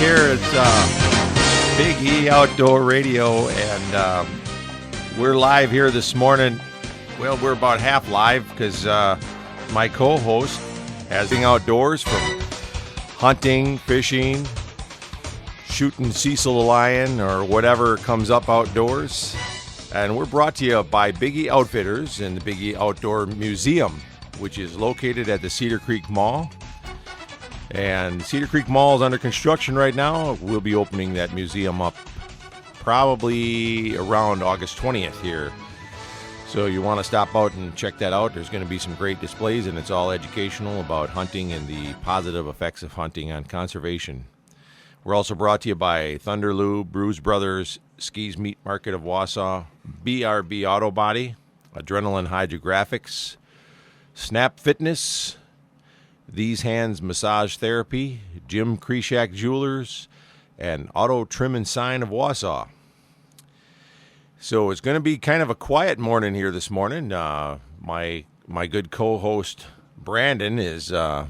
here. It's Big E Outdoor Radio, and we're live here this morning. Well, we're about half live because my co-host has been outdoors from hunting, fishing, shooting Cecil the lion, or whatever comes up outdoors. And we're brought to you by Big E Outfitters and the Big E Outdoor Museum, which is located at the Cedar Creek Mall. And Cedar Creek Mall is under construction right now. We'll be opening that museum up probably around August 20th here. So you want to stop out and check that out. There's going to be some great displays, and it's all educational about hunting and the positive effects of hunting on conservation. We're also brought to you by Thunder Lube, Bruise Brothers, Skis Meat Market of Wausau, BRB Auto Body, Adrenaline Hydrographics, Snap Fitness, These Hands Massage Therapy, Jim Kreshak Jewelers, and Auto Trim and Sign of Wausau. So it's going to be kind of a quiet morning here this morning. My good co-host Brandon is out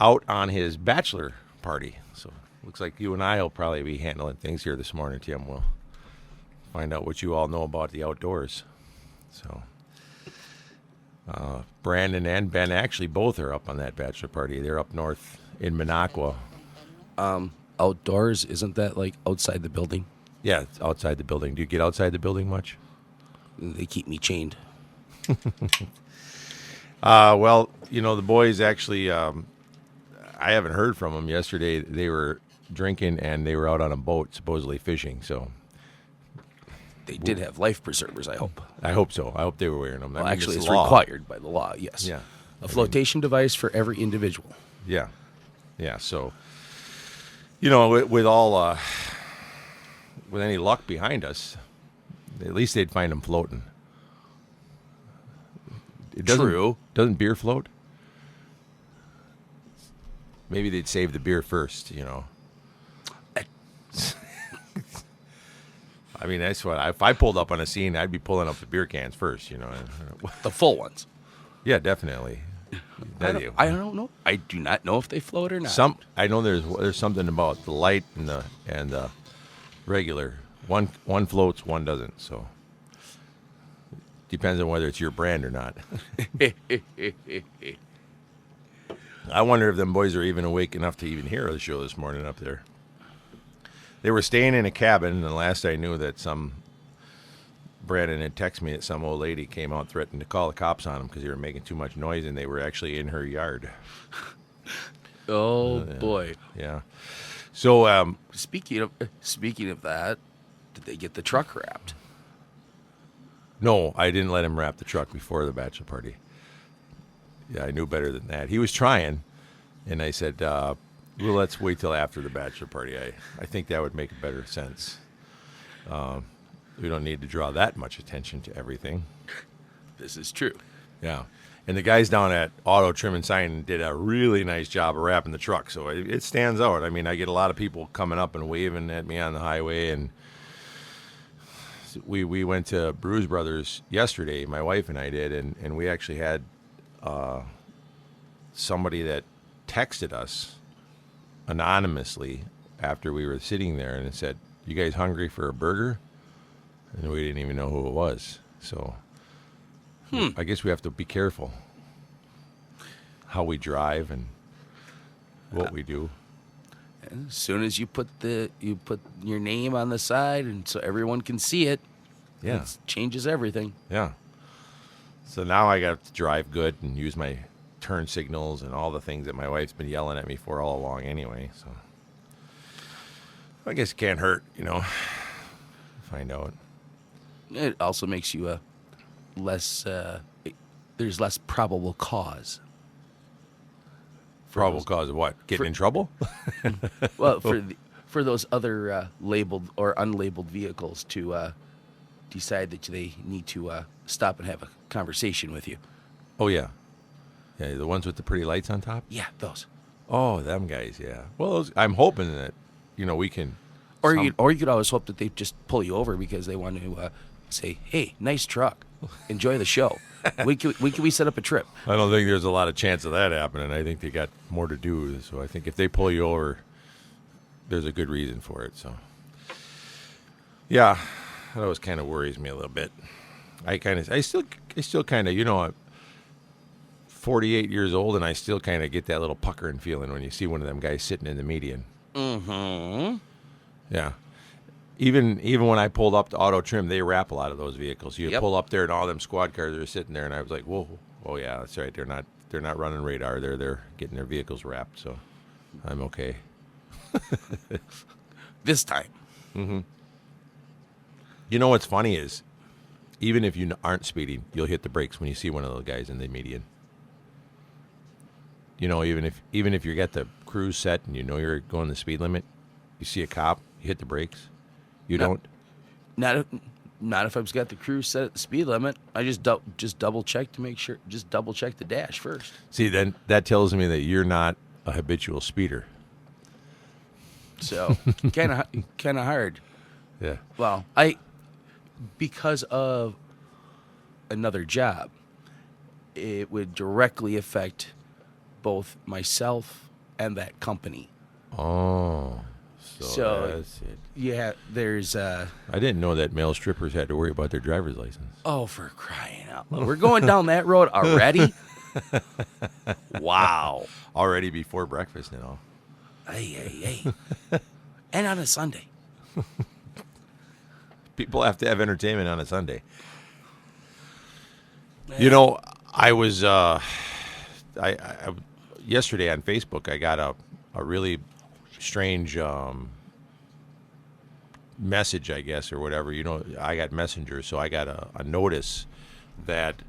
on his bachelor party. So looks like you and I will probably be handling things here this morning, Tim. We'll find out what you all know about the outdoors. So Brandon and Ben actually both are up on that bachelor party. They're up north in Minocqua. Outdoors, isn't that like outside the building? Yeah, it's outside the building. Do you get outside the building much? They keep me chained. Well, the boys actually, I haven't heard from them. Yesterday they were drinking and they were out on a boat supposedly fishing. So They did have life preservers, I hope. I hope so. I hope they were wearing them. Well, actually, it's required by the law, yes. Yeah. A flotation device for every individual. Yeah. Yeah, so, with all, with any luck behind us, at least they'd find them floating. True. Doesn't beer float? Maybe they'd save the beer first, I mean, that's what if I pulled up on a scene, I'd be pulling up the beer cans first, The full ones. Yeah, definitely. I don't know. I do not know if they float or not. I know there's something about the light and the regular. One floats, one doesn't. So depends on whether it's your brand or not. I wonder if them boys are even awake enough to even hear the show this morning up there. They were staying in a cabin, and the last I knew that Brandon had texted me that some old lady came out and threatened to call the cops on them because they were making too much noise, and they were actually in her yard. Oh, boy. Yeah. So, Speaking of that, did they get the truck wrapped? No, I didn't let him wrap the truck before the bachelor party. Yeah, I knew better than that. He was trying, and I said, well, let's wait till after the bachelor party. I think that would make better sense. We don't need to draw that much attention to everything. This is true. Yeah. And the guys down at Auto Trim and Sign did a really nice job of wrapping the truck, so it stands out. I mean, I get a lot of people coming up and waving at me on the highway, and we went to Bruise Brothers yesterday, my wife and I did, and we actually had somebody that texted us anonymously after we were sitting there and it said, "You guys hungry for a burger?" And we didn't even know who it was. So I guess we have to be careful how we drive and what we do. As soon as you put your name on the side and so everyone can see it, it changes everything. Yeah. So now I got to drive good and use my turn signals and all the things that my wife's been yelling at me for all along anyway. So I guess it can't hurt, find out. It also makes you there's less probable cause. Probable cause of what? Getting in trouble? Well, for those other labeled or unlabeled vehicles to decide that they need to stop and have a conversation with you. Oh, yeah. Yeah, the ones with the pretty lights on top? Yeah, those. Oh, them guys, yeah. Well, I'm hoping that, we can... Or you could always hope that they just pull you over because they want to say, "Hey, nice truck. Enjoy the show. We set up a trip." I don't think there's a lot of chance of that happening. I think they got more to do. So I think if they pull you over, there's a good reason for it. So, yeah, that always kind of worries me a little bit. I still kind of, I'm 48 years old, and I still kind of get that little puckering feeling when you see one of them guys sitting in the median. Mm-hmm. Yeah. Even when I pulled up to Auto Trim, they wrap a lot of those vehicles. You pull up there, and all them squad cars are sitting there, and I was like, whoa, oh yeah, that's right. They're not running radar. They're getting their vehicles wrapped. So I'm okay. This time. Mm-hmm. You know what's funny is, even if you aren't speeding, you'll hit the brakes when you see one of those guys in the median. Even if you got the cruise set and you're going the speed limit, you see a cop, you hit the brakes. You don't? Not if I've got the cruise set at the speed limit. I just double check to make sure. Just double check the dash first. See, then that tells me that you're not a habitual speeder. So kind of hard. Yeah. Well, because of another job, it would directly affect both myself and that company. Oh. So that's it. Yeah, there's I didn't know that male strippers had to worry about their driver's license. Oh, for crying out loud. We're going down that road already? Wow. Already before breakfast and all. Hey. And on a Sunday. People have to have entertainment on a Sunday. I was I yesterday on Facebook, I got a really strange message, I guess, or whatever. I got Messenger, so I got a notice that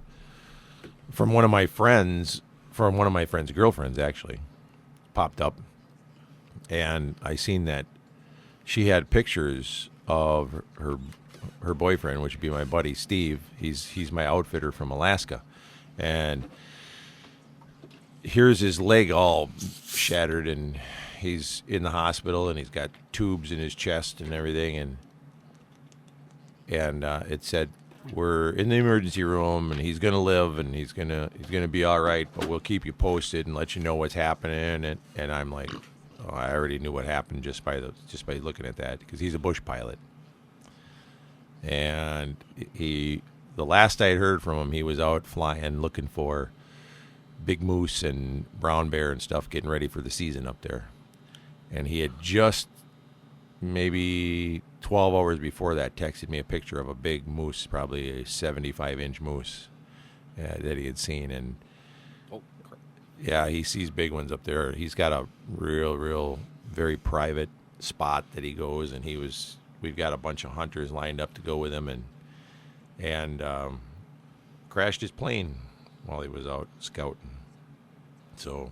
from one of my friends' girlfriends, actually, popped up, and I seen that she had pictures of her boyfriend, which would be my buddy Steve. He's my outfitter from Alaska, and here's his leg all shattered, and he's in the hospital, and he's got tubes in his chest and everything, and it said, we're in the emergency room, and he's gonna live, and he's gonna be all right, but we'll keep you posted and let you know what's happening. And I'm like, oh, I already knew what happened just by looking at that, because he's a bush pilot, and the last I had heard from him, he was out flying, looking for big moose and brown bear and stuff, getting ready for the season up there. And he had just maybe 12 hours before that texted me a picture of a big moose, probably a 75-inch moose that he had seen. And yeah, he sees big ones up there. He's got a real, very private spot that he goes, and we've got a bunch of hunters lined up to go with him, and crashed his plane while he was out scouting. So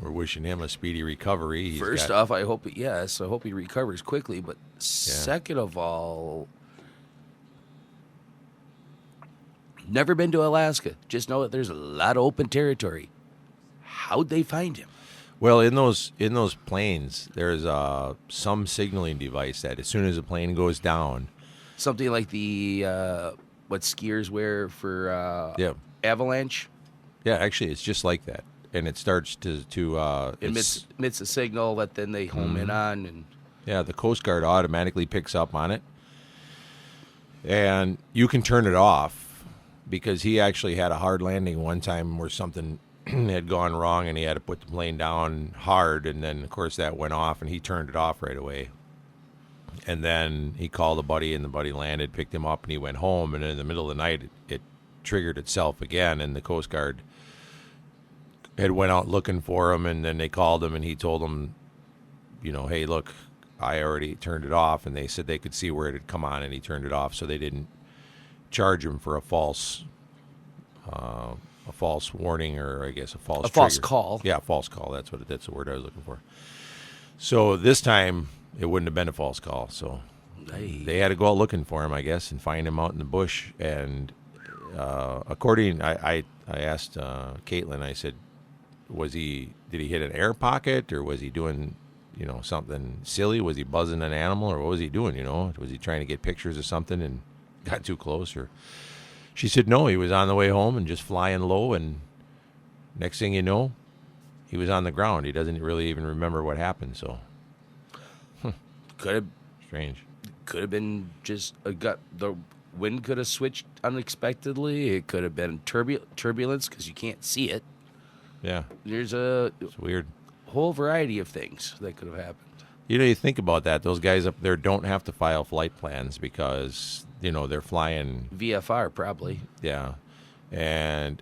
we're wishing him a speedy recovery. First off, I hope he recovers quickly. But second of all, never been to Alaska. Just know that there's a lot of open territory. How'd they find him? Well, in those planes, there's some signaling device that as soon as a plane goes down, something like the what skiers wear for avalanche. Yeah, actually, it's just like that, and it starts to emits a signal that then they home in on, and the Coast Guard automatically picks up on it, and you can turn it off, because he actually had a hard landing one time where something had gone wrong, and he had to put the plane down hard, and then of course that went off, and he turned it off right away. And then he called a buddy, and the buddy landed, picked him up, and he went home. And in the middle of the night, it triggered itself again, and the Coast Guard had went out looking for him, and then they called him, and he told them, hey, look, I already turned it off, and they said they could see where it had come on, and he turned it off, so they didn't charge him for a false warning, or I guess a false call. Yeah, false call. That's the word I was looking for. So this time it wouldn't have been a false call. So they had to go out looking for him, I guess, and find him out in the bush. And I asked Caitlin, I said, did he hit an air pocket, or was he doing, something silly? Was he buzzing an animal, or what was he doing? Was he trying to get pictures of something and got too close? Or she said, no, he was on the way home and just flying low, and next thing you know, he was on the ground. He doesn't really even remember what happened. So Could have Strange. Could have been just the wind could have switched unexpectedly. It could have been turbulence because you can't see it. Yeah. It's weird. Whole variety of things that could have happened. You think about that. Those guys up there don't have to file flight plans because, they're flying. VFR, probably. Yeah. And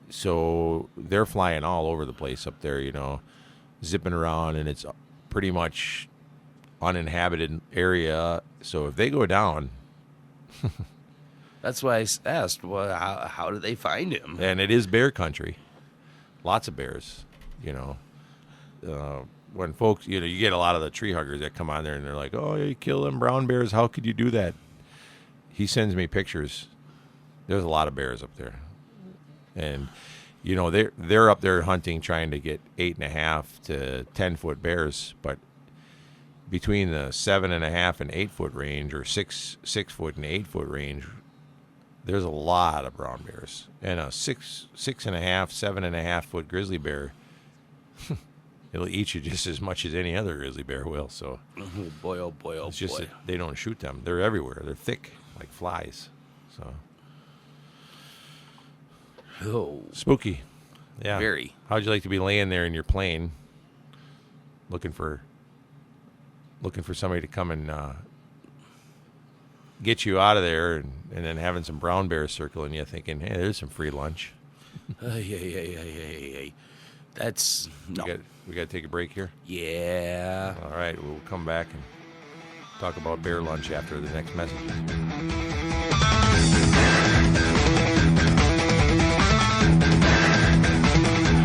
so they're flying all over the place up there, zipping around, and it's pretty much uninhabited area. So if they go down. That's why I asked, well, how did they find him? And it is bear country. Lots of bears, when folks, you get a lot of the tree huggers that come on there and they're like, oh, you kill them brown bears. How could you do that? He sends me pictures. There's a lot of bears up there. And, they're up there hunting, trying to get 8.5 to 10-foot bears. But between the 7.5 and 8-foot range, or 6-foot and 8-foot range, there's a lot of brown bears. And a 6.5, 7.5-foot grizzly bear, it'll eat you just as much as any other grizzly bear will. So, oh boy, oh boy, oh it's just boy. that they don't shoot them. They're everywhere. They're thick like flies. So Oh, spooky. Yeah. very. How'd you like to be laying there in your plane, looking for somebody to come and get you out of there, and then having some brown bears circling you, thinking, hey, there's some free lunch. Hey. That's no. We got to take a break here. Yeah. All right, we'll come back and talk about bear lunch after the next message.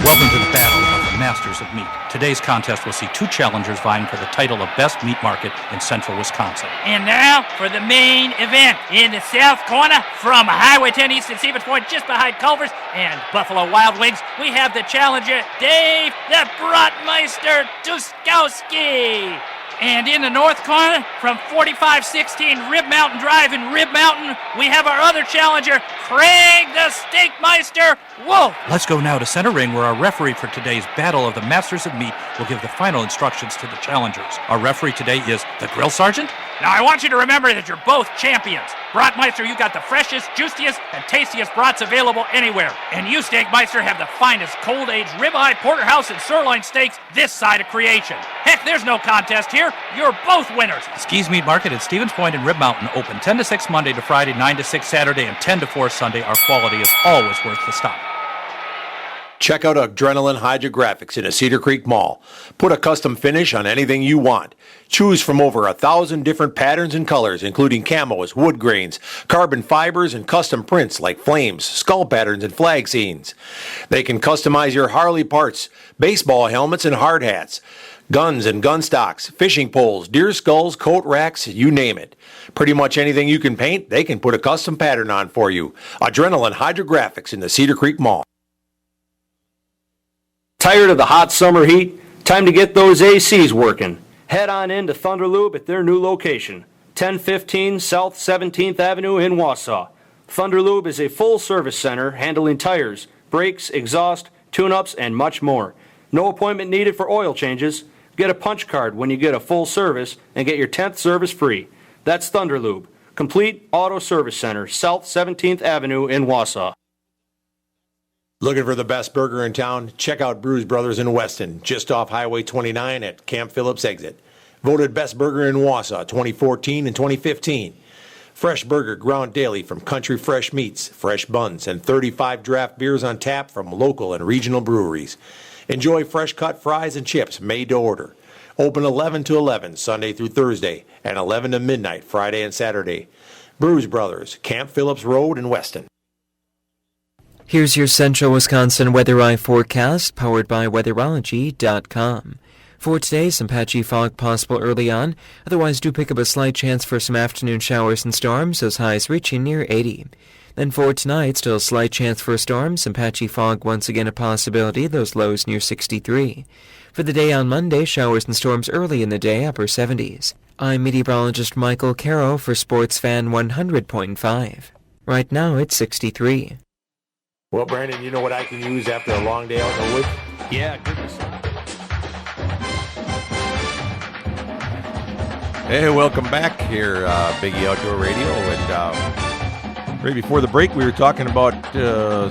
Welcome to the battle of the Masters of Meat. Today's contest will see two challengers vying for the title of Best Meat Market in central Wisconsin. And now for the main event. In the south corner, from Highway 10 East and Stevens Point, just behind Culver's and Buffalo Wild Wings, we have the challenger, Dave the Brotmeister Duskowski. And in the north corner, from 4516 Rib Mountain Drive in Rib Mountain, we have our other challenger, Craig the Steakmeister Wolf. Let's go now to center ring, where our referee for today's Battle of the Masters of Meat will give the final instructions to the challengers. Our referee today is the Grill Sergeant. Now, I want you to remember that you're both champions. Brotmeister, you got the freshest, juiciest, and tastiest brats available anywhere. And you, Steakmeister, have the finest cold-aged ribeye, porterhouse, and sirloin steaks this side of creation. Heck, there's no contest here. You're both winners. Ski's Meat Market at Stevens Point and Rib Mountain, open 10 to 6 Monday to Friday, 9 to 6 Saturday, and 10 to 4 Sunday. Our quality is always worth the stop. Check out Adrenaline Hydrographics in a Cedar Creek Mall. Put a custom finish on anything you want. Choose from over 1,000 different patterns and colors, including camos, wood grains, carbon fibers, and custom prints like flames, skull patterns, and flag scenes. They can customize your Harley parts, baseball helmets, and hard hats, guns and gun stocks, fishing poles, deer skulls, coat racks, you name it. Pretty much anything you can paint, they can put a custom pattern on for you. Adrenaline Hydrographics in the Cedar Creek Mall. Tired of the hot summer heat? Time to get those ACs working. Head on in to Thunder Lube at their new location, 1015 South 17th Avenue in Wausau. Thunder Lube is a full-service center handling tires, brakes, exhaust, tune-ups, and much more. No appointment needed for oil changes. Get a punch card when you get a full service and get your 10th service free. That's Thunder Lube, complete auto service center, South 17th Avenue in Wausau. Looking for the best burger in town? Check out Brews Brothers in Weston, just off Highway 29 at Camp Phillips exit. Voted best burger in Wausau 2014 and 2015. Fresh burger ground daily from country fresh meats, fresh buns, and 35 draft beers on tap from local and regional breweries. Enjoy fresh cut fries and chips made to order. Open 11 to 11 Sunday through Thursday and 11 to midnight Friday and Saturday. Brews Brothers, Camp Phillips Road in Weston. Here's your Central Wisconsin Weather Eye forecast, powered by weatherology.com. For today, some patchy fog possible early on. Otherwise, do pick up a slight chance for some afternoon showers and storms, those highs reaching near 80. Then for tonight, still a slight chance for storms, some patchy fog once again a possibility, those lows near 63. For the day on Monday, showers and storms early in the day, upper 70s. I'm meteorologist Michael Caro for Sports Fan 100.5. Right now, it's 63. Well, Brandon, you know what I can use after a long day out in the woods? Yeah, goodness. Hey, welcome back here, Big E Outdoor Radio. And right before the break, we were talking about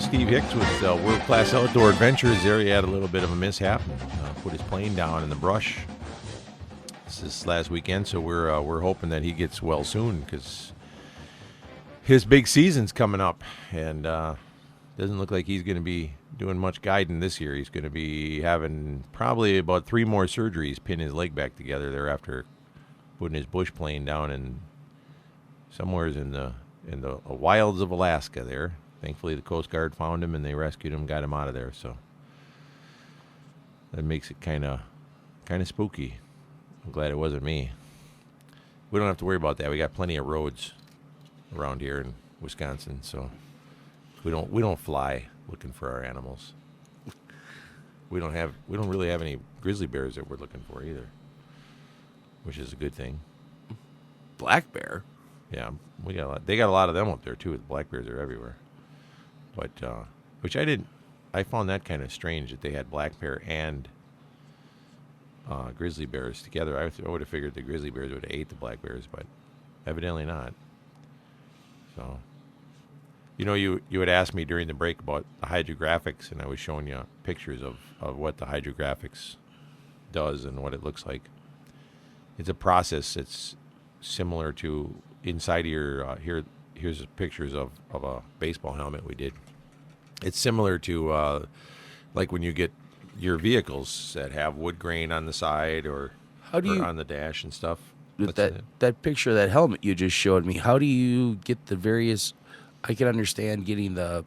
Steve Hicks with World Class Outdoor Adventures. There, he had a little bit of a mishap, and put his plane down in the brush. This is last weekend, so we're hoping that he gets well soon because his big season's coming up, and doesn't look like he's going to be doing much guiding this year. He's going to be having probably about 3 more surgeries, pin his leg back together there after putting his bush plane down in somewheres in the wilds of Alaska there. Thankfully, the Coast Guard found him and they rescued him, got him out of there. So that makes it kind of spooky. I'm glad it wasn't me. We don't have to worry about that. We got plenty of roads around here in Wisconsin, so we don't fly looking for our animals. We don't really have any grizzly bears that we're looking for either, which is a good thing. Black bear? Yeah, we got a lot. They got a lot of them up there too. The black bears are everywhere. But which I found that kind of strange that they had black bear and grizzly bears together. I would have figured the grizzly bears would have ate the black bears, but evidently not. So, you had asked me during the break about the hydrographics, and I was showing you pictures of what the hydrographics does and what it looks like. It's a process that's similar to inside of your here's pictures of a baseball helmet we did. It's similar to like when you get your vehicles that have wood grain on the side or on the dash and stuff. That picture of that helmet you just showed me, how do you get the various... I can understand getting the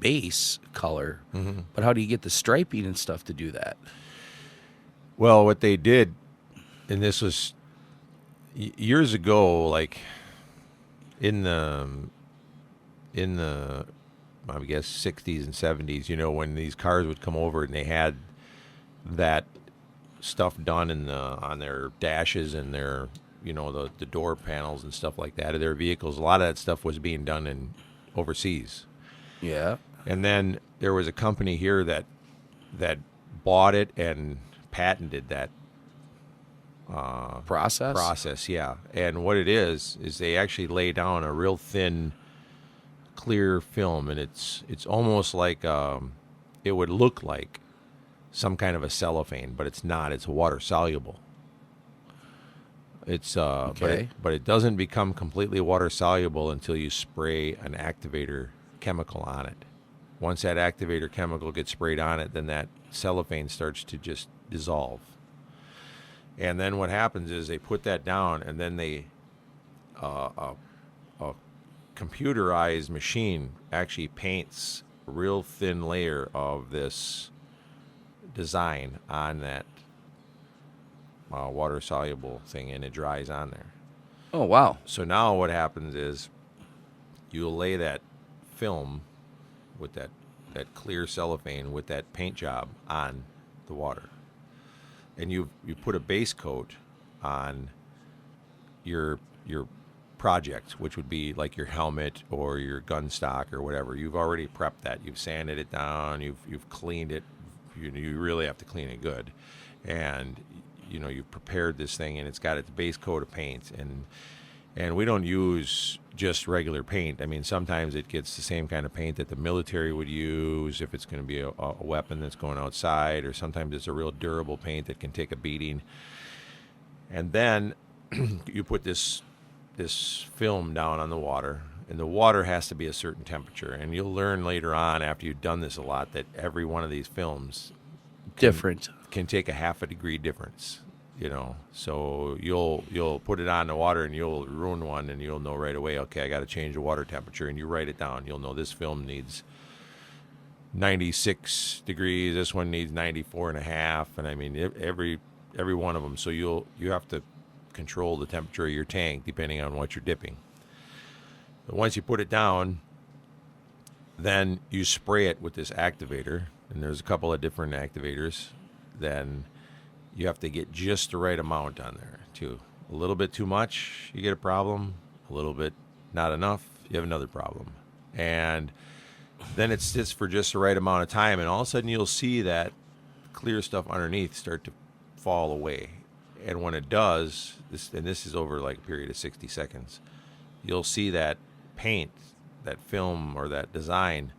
base color, but how do you get the striping and stuff to do that? Well, what they did, and this was years ago, like in the I guess 60s and 70s, when these cars would come over and they had that stuff done on their dashes and their the door panels and stuff like that of their vehicles. A lot of that stuff was being done overseas. Yeah. And then there was a company here that bought it and patented that process, yeah. And what it is they actually lay down a real thin, clear film, and it's almost like it would look like some kind of a cellophane, but it's not. It's water soluble. It's okay. but it doesn't become completely water soluble until you spray an activator chemical on it. Once that activator chemical gets sprayed on it, then that cellophane starts to just dissolve. And then what happens is they put that down, and then a computerized machine actually paints a real thin layer of this design on that water-soluble thing, and it dries on there. Oh, wow. So now what happens is you'll lay that film with that clear cellophane with that paint job on the water. And you put a base coat on your project, which would be like your helmet or your gun stock or whatever. You've already prepped that. You've sanded it down. You've cleaned it. You really have to clean it good. And you've prepared this thing, and it's got its base coat of paint, and we don't use just regular paint. I mean, sometimes it gets the same kind of paint that the military would use if it's going to be a weapon that's going outside, or sometimes it's a real durable paint that can take a beating. And then you put this film down on the water, and the water has to be a certain temperature, and you'll learn later on after you've done this a lot that every one of these films can take a half a degree difference, so you'll put it on the water and you'll ruin one, and you'll know right away, okay, I got to change the water temperature, and you write it down. You'll know this film needs 96 degrees, this one needs 94 and a half, and I mean every one of them. So you have to control the temperature of your tank depending on what you're dipping. But once you put it down, then you spray it with this activator, and there's a couple of different activators. Then you have to get just the right amount on there too. A little bit too much, you get a problem. A little bit not enough, you have another problem. And then it sits for just the right amount of time, and all of a sudden you'll see that clear stuff underneath start to fall away. And when it does, this is over like a period of 60 seconds, you'll see that paint, that film or that design,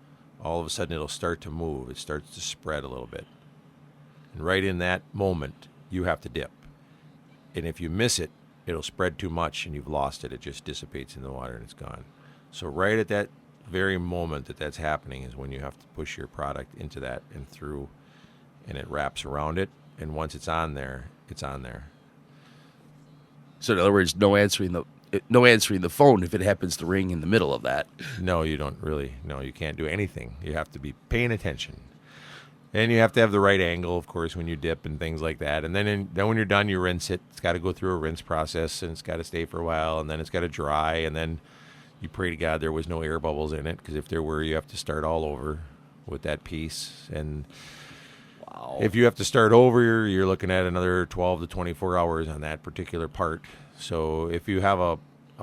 all of a sudden it'll start to move. It starts to spread a little bit. And right in that moment, you have to dip. And if you miss it, it'll spread too much and you've lost it. It just dissipates in the water and it's gone. So right at that very moment that's happening is when you have to push your product into that and through, and it wraps around it. And once it's on there, it's on there. So in other words, no answering the phone if it happens to ring in the middle of that. No, you don't really. No, you can't do anything. You have to be paying attention. And you have to have the right angle, of course, when you dip and things like that. And then when you're done, you rinse it. It's got to go through a rinse process, and it's got to stay for a while, and then it's got to dry, and then you pray to God there was no air bubbles in it, because if there were, you have to start all over with that piece. And wow. If you have to start over, you're looking at another 12 to 24 hours on that particular part. So if you have a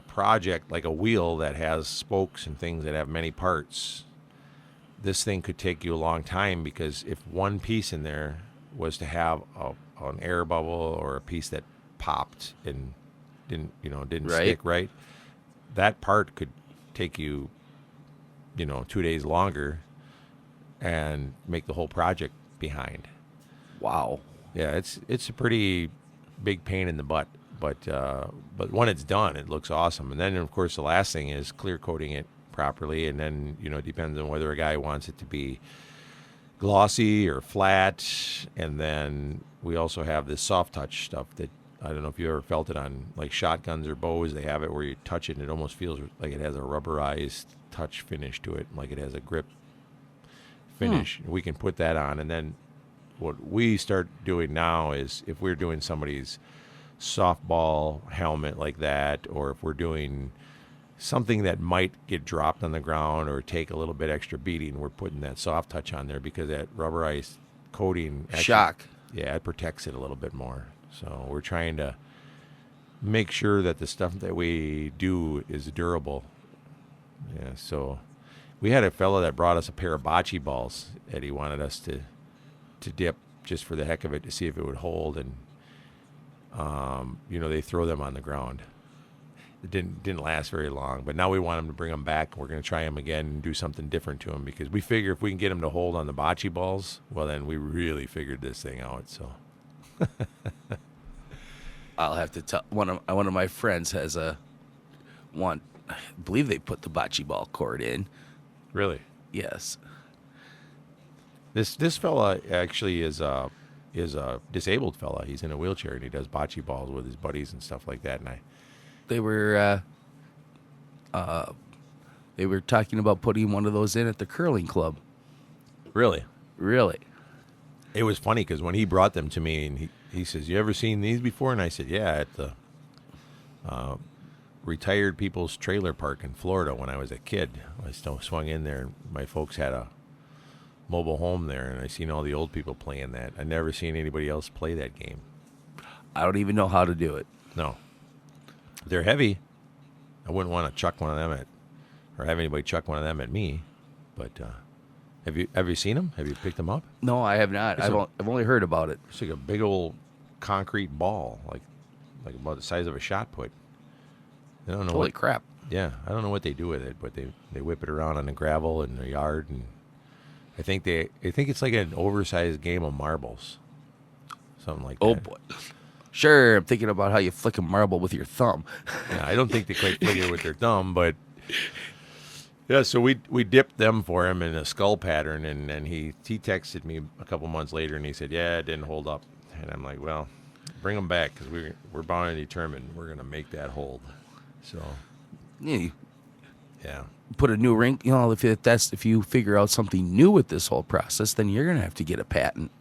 project like a wheel that has spokes and things that have many parts, this thing could take you a long time, because if one piece in there was to have an air bubble or a piece that popped and didn't stick right, that part could take you, 2 days longer and make the whole project behind. Wow. Yeah, it's a pretty big pain in the butt, but when it's done, it looks awesome. And then, of course, the last thing is clear coating it properly, and then it depends on whether a guy wants it to be glossy or flat. And then we also have this soft touch stuff that I don't know if you ever felt it on like shotguns or bows. They have it where you touch it and it almost feels like it has a rubberized touch finish to it, like it has a grip finish. We can put that on, and then what we start doing now is if we're doing somebody's softball helmet like that, or if we're doing something that might get dropped on the ground or take a little bit extra beating, we're putting that soft touch on there, because that rubberized coating shock, it protects it a little bit more. So we're trying to make sure that the stuff that we do is durable. Yeah, so we had a fellow that brought us a pair of bocce balls that he wanted us to dip just for the heck of it, to see if it would hold. And they throw them on the ground. It didn't last very long, but now we want them to bring them back. We're going to try them again and do something different to them, because we figure if we can get them to hold on the bocce balls, well, then we really figured this thing out. So I'll have to tell one of my friends has one. I believe they put the bocce ball cord in. Really? Yes. This fella actually is a disabled fella. He's in a wheelchair and he does bocce balls with his buddies and stuff like that. And they were talking about putting one of those in at the curling club. Really? Really? It was funny because when he brought them to me, and he says, "You ever seen these before?" And I said, "Yeah, at the retired people's trailer park in Florida when I was a kid. I still swung in there, and my folks had a mobile home there, and I seen all the old people playing that. I never seen anybody else play that game. I don't even know how to do it. No. They're heavy. I wouldn't want to chuck one of them or have anybody chuck one of them at me. But have you seen them? Have you picked them up? No, I have not. I've only heard about it. It's like a big old concrete ball, like about the size of a shot put. I don't know. Holy crap! Yeah, I don't know what they do with it, but they whip it around on the gravel in their yard, and I think it's like an oversized game of marbles, something like that. Oh boy! Sure, I'm thinking about how you flick a marble with your thumb. Yeah, I don't think they quite flick it with their thumb, but yeah. So we dipped them for him in a skull pattern, and then he texted me a couple months later, and he said, "Yeah, it didn't hold up," and I'm like, "Well, bring them back, because we're bound and determined we're gonna make that hold." So, yeah. Yeah. Put a new ring. If you figure out something new with this whole process, then you're gonna have to get a patent.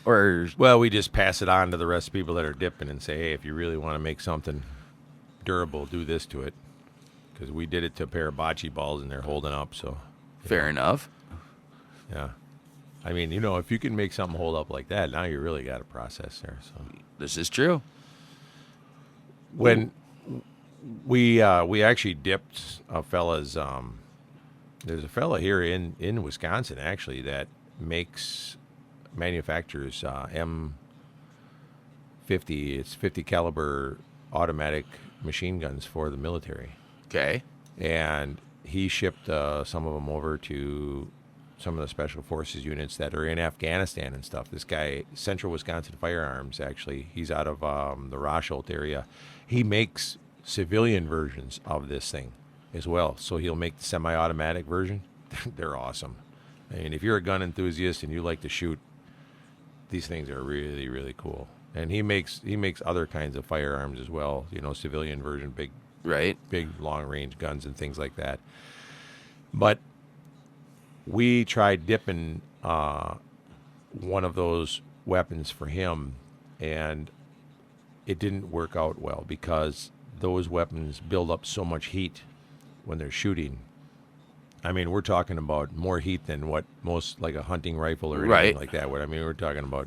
Or we just pass it on to the rest of the people that are dipping and say, "Hey, if you really want to make something durable, do this to it." Because we did it to a pair of bocce balls and they're holding up. So fair enough. Yeah. I mean, if you can make something hold up like that, now you really got a process there. So this is true. When we actually dipped a fella's there's a fella here in Wisconsin actually that manufactures 50 caliber automatic machine guns for the military. Okay. And he shipped some of them over to some of the special forces units that are in Afghanistan and stuff. This guy, Central Wisconsin Firearms, actually, he's out of the Rosholt area. He makes civilian versions of this thing as well. So he'll make the semi-automatic version. They're awesome. I mean, if you're a gun enthusiast and you like to shoot, these things are really, really cool. And he makes other kinds of firearms as well. You know, civilian version, big long range guns and things like that. But we tried dipping one of those weapons for him, and it didn't work out well because those weapons build up so much heat when they're shooting. I mean, we're talking about more heat than what most, like a hunting rifle or anything like that would. I mean, we're talking about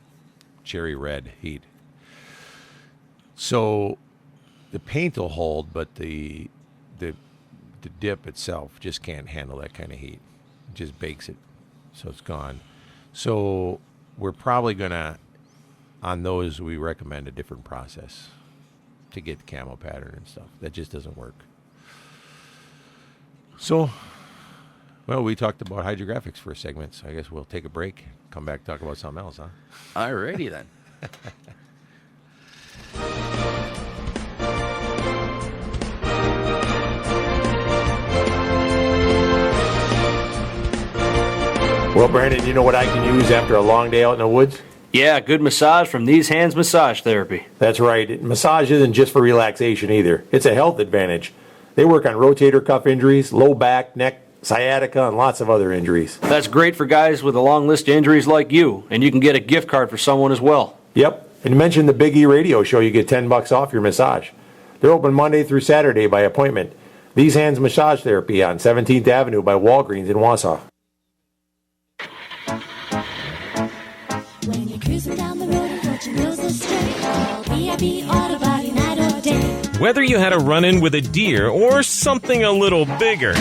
cherry red heat. So the paint will hold, but the dip itself just can't handle that kind of heat. It just bakes it, so it's gone. So we're probably going to, on those, we recommend a different process to get the camo pattern and stuff. That just doesn't work. So, well, we talked about hydrographics for a segment, so I guess we'll take a break, come back, talk about something else, huh? All righty then. Well, Brandon, you know what I can use after a long day out in the woods? Yeah, good massage from These Hands Massage Therapy. That's right. Massage isn't just for relaxation either. It's a health advantage. They work on rotator cuff injuries, low back, neck, sciatica, and lots of other injuries. That's great for guys with a long list of injuries like you, and you can get a gift card for someone as well. Yep, and mention the Big E Radio Show, you get $10 off your massage. They're open Monday through Saturday by appointment. These Hands Massage Therapy on 17th Avenue by Walgreens in Wausau. When you're cruising down the road and watching those astray, BRB Auto Body night or day. Whether you had a run-in with a deer or something a little bigger,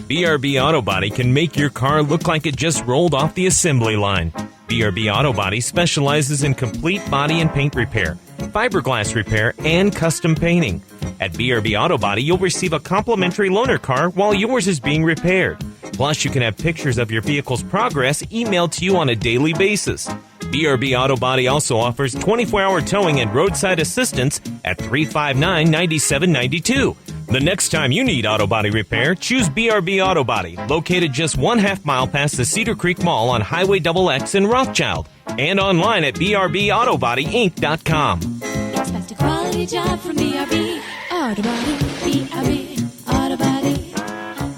BRB Auto Body can make your car look like it just rolled off the assembly line. BRB Auto Body specializes in complete body and paint repair, fiberglass repair, and custom painting. At BRB Auto Body, you'll receive a complimentary loaner car while yours is being repaired. Plus, you can have pictures of your vehicle's progress emailed to you on a daily basis. BRB Auto Body also offers 24-hour towing and roadside assistance at 359-9792. The next time you need auto body repair, choose BRB Auto Body, located just 1/2 mile past the Cedar Creek Mall on Highway XX in Rothschild, and online at BRBAutoBodyInc.com. Expect a quality job from BRB Auto Body. BRB Auto Body.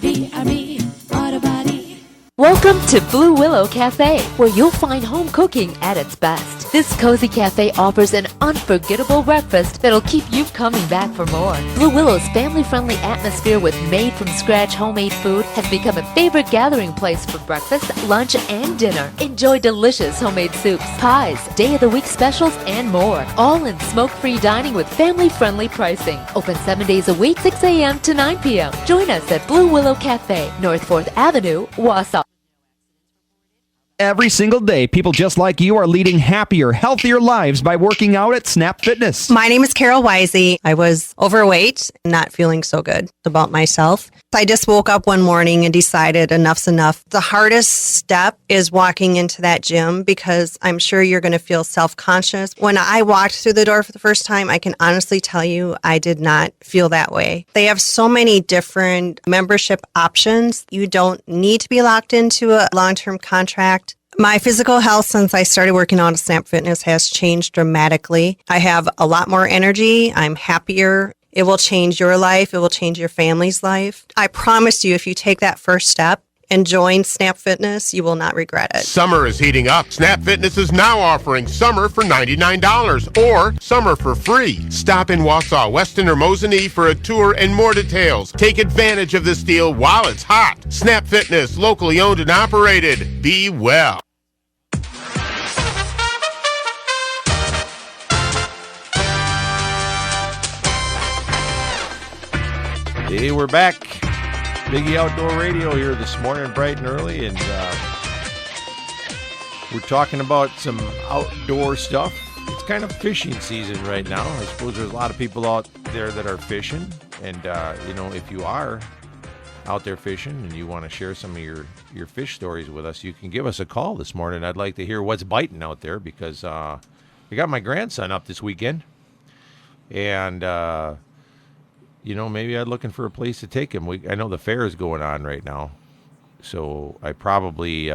BRB Auto Body. Welcome to Blue Willow Cafe, where you'll find home cooking at its best. This cozy cafe offers an unforgettable breakfast that'll keep you coming back for more. Blue Willow's family-friendly atmosphere with made-from-scratch homemade food has become a favorite gathering place for breakfast, lunch, and dinner. Enjoy delicious homemade soups, pies, day-of-the-week specials, and more. All in smoke-free dining with family-friendly pricing. Open 7 days a week, 6 a.m. to 9 p.m. Join us at Blue Willow Cafe, North 4th Avenue, Wausau. Every single day, people just like you are leading happier, healthier lives by working out at Snap Fitness. My name is Carol Wisey. I was overweight and not feeling so good about myself. I just woke up one morning and decided enough's enough. The hardest step is walking into that gym because I'm sure you're going to feel self-conscious. When I walked through the door for the first time, I can honestly tell you I did not feel that way. They have so many different membership options. You don't need to be locked into a long-term contract. My physical health since I started working on Snap Fitness has changed dramatically. I have a lot more energy. I'm happier. It will change your life. It will change your family's life. I promise you, if you take that first step and join Snap Fitness, you will not regret it. Summer is heating up. Snap Fitness is now offering summer for $99 or summer for free. Stop in Wausau, Weston, or Mosinee for a tour and more details. Take advantage of this deal while it's hot. Snap Fitness, locally owned and operated. Be well. Hey, we're back. Biggie Outdoor Radio here this morning, bright and early, and we're talking about some outdoor stuff. kind of fishing season right now. I suppose there's a lot of people out there that are fishing. And, if you are out there fishing and you want to share some of your fish stories with us, you can give us a call this morning. I'd like to hear what's biting out there because I got my grandson up this weekend. And, maybe I'm looking for a place to take him. I know the fair is going on right now. So I probably...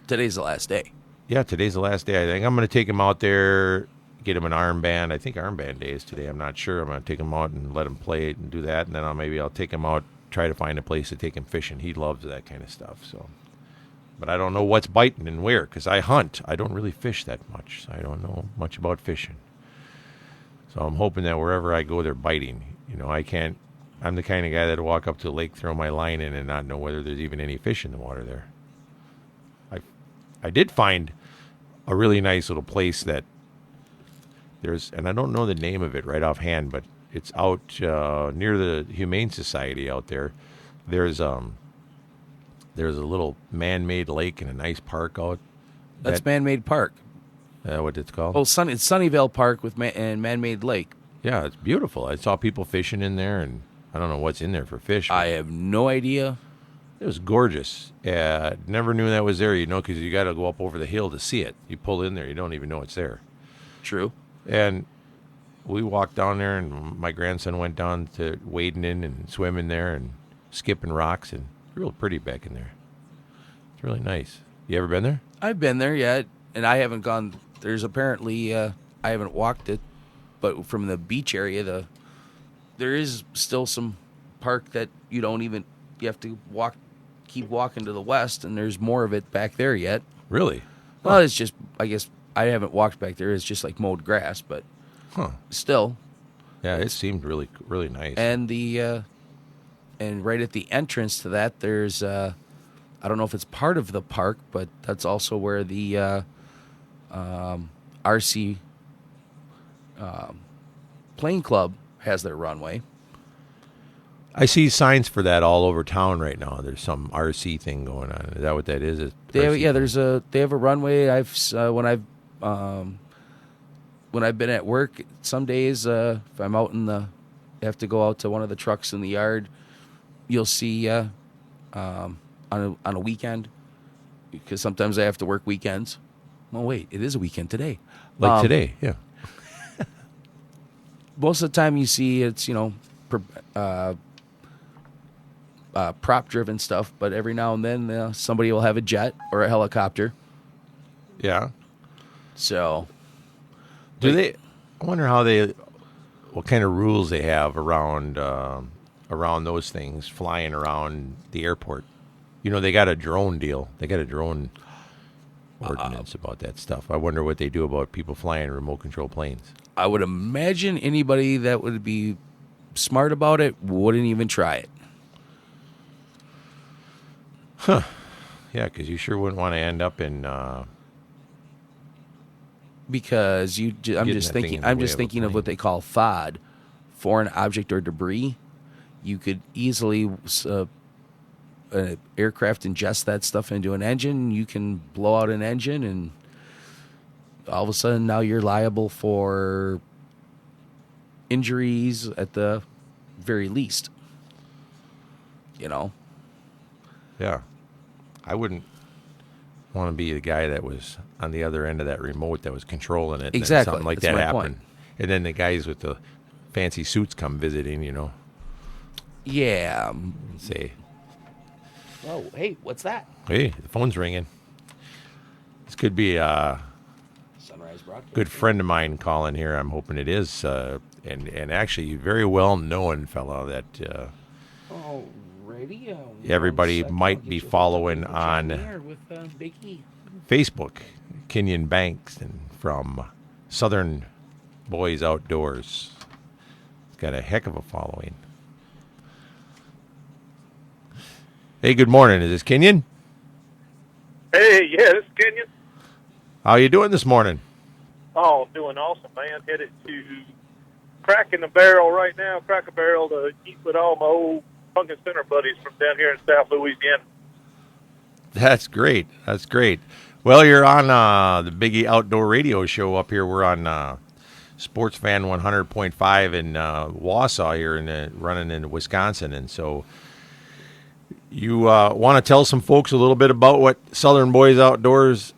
Today's the last day. Yeah, today's the last day. I think I'm going to take him out there, get him an armband. I think armband day is today. I'm not sure. I'm going to take him out and let him play it and do that. And then I'll take him out, try to find a place to take him fishing. He loves that kind of stuff. So, but I don't know what's biting and where because I hunt. I don't really fish that much. So I don't know much about fishing. So I'm hoping that wherever I go, they're biting. I'm the kind of guy that'll walk up to a lake, throw my line in, and not know whether there's even any fish in the water there. I did find a really nice little place that and I don't know the name of it right offhand, but it's out near the Humane Society out there. There's a little man-made lake and a nice park out. That's Man-Made Park. What it's called? Oh, it's Sunnyvale Park with Man-Made Lake. Yeah, it's beautiful. I saw people fishing in there, and I don't know what's in there for fish. I have no idea. It was gorgeous. Never knew that was there, because you got to go up over the hill to see it. You pull in there, you don't even know it's there. True. And we walked down there, and my grandson went down to wading in and swimming there and skipping rocks, and it's real pretty back in there. It's really nice. You ever been there? I've been there, yeah, and I haven't gone. There's apparently, I haven't walked it, but from the beach area, there is still some park that you have to keep walking to the west, and there's more of it back there yet. Really? Well, it's just, I guess, I haven't walked back there. It's just like mowed grass, but still. Yeah, it seemed really, really nice. And and right at the entrance to that, there's, I don't know if it's part of the park, but that's also where the RC Plane Club has their runway. I see signs for that all over town right now. There's some RC thing going on. Is that what that is? They have a runway. When I've been at work, some days if I'm out have to go out to one of the trucks in the yard, you'll see on a weekend, because sometimes I have to work weekends. Oh wait, it is a weekend today. Like today, yeah. Most of the time you see it's prop-driven stuff, but every now and then somebody will have a jet or a helicopter. Yeah. So, I wonder what kind of rules they have around those things flying around the airport. They got a drone deal. They got a drone ordinance about that stuff. I wonder what they do about people flying remote control planes. I would imagine anybody that would be smart about it wouldn't even try it. Huh. Yeah, because you sure wouldn't want to end up in... because I'm just thinking of what they call FOD, foreign object or debris. You could easily... an aircraft ingest that stuff into an engine. You can blow out an engine, and all of a sudden now you're liable for injuries at the very least. Yeah. I wouldn't want to be the guy that was on the other end of that remote that was controlling it. Exactly. And something like That's that my happened. point. And then the guys with the fancy suits come visiting, Yeah. And say, Oh, hey, what's that? hey, the phone's ringing. This could be a Sunrise broadcast. good friend of mine calling here. I'm hoping it is. And actually, a very well-known fellow that everybody might be following on Facebook, Kenyon Banks, and from Southern Boys Outdoors. He's got a heck of a following. Hey, good morning. Is this Kenyon? Hey, yeah, this is Kenyon. How you doing this morning? Oh, I'm doing awesome, man. Headed to Cracking the Barrel right now. Crack a Barrel to eat with all my old Pumpkin Center buddies from down here in South Louisiana. That's great. That's great. Well, you're on the Big E Outdoor Radio Show up here. We're on Sports Fan 100.5 in Wausau here, running in Wisconsin. And so you want to tell some folks a little bit about what Southern Boys Outdoors